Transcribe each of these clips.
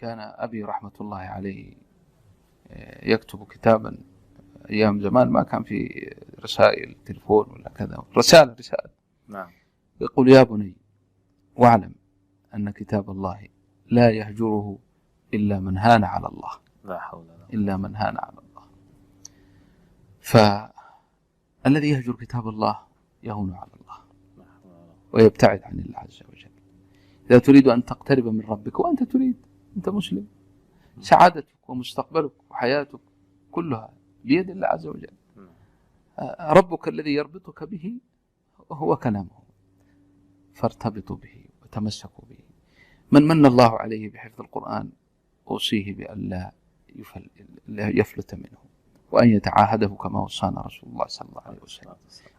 كان أبي رحمة الله عليه يكتب كتابا أيام زمان، ما كان في رسائل تلفون ولا كذا، رسالة. نعم. يقول: يا بني، واعلم أن كتاب الله لا يهجره إلا من هان على الله. لا حول ولا قوة إلا من هان على الله. فالذي يهجر كتاب الله يهون على الله ويبتعد عن الله عز وجل. إذا تريد أن تقترب من ربك، وأنت تريد، أنت مسلم، سعادتك ومستقبلك وحياتك كلها بيد الله عز وجل. ربك الذي يربطك به هو كلامه، فارتبطوا به وتمسكوا به. من من الله عليه بحفظ القرآن أوصيه بأن لا يفلت منه، وأن يتعاهده كما وصانا رسول الله صلى الله عليه وسلم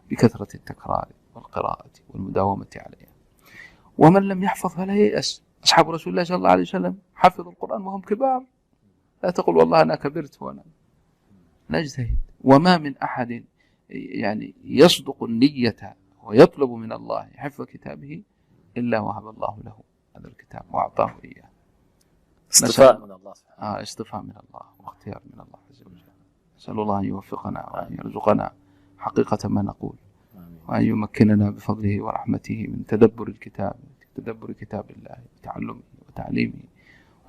بكثرة التكرار والقراءة والمداومة عليها. ومن لم يحفظ فلا ييأس. أصحاب رسول الله صلى الله عليه وسلم حفظوا القرآن وهم كبار. لا تقول والله أنا كبرت وأنا نجتهد. وما من أحد يعني يصدق النية ويطلب من الله حفظ كتابه إلا وهب الله له هذا الكتاب وأعطاه إياه. اصطفاء من الله سبحانه. اصطفاء من الله واختيار من الله عز وجل. نسأل الله أن يوفقنا وأن يرزقنا حقيقة ما نقول، وأن يمكننا بفضله ورحمته من تدبر الكتاب، تدبر كتاب الله وتعلمه وتعليمه،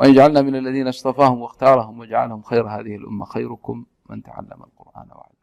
وأن يجعلنا من الذين اصطفاهم واختارهم وجعلهم خير هذه الأمة. خيركم من تعلم القرآن وعلمه.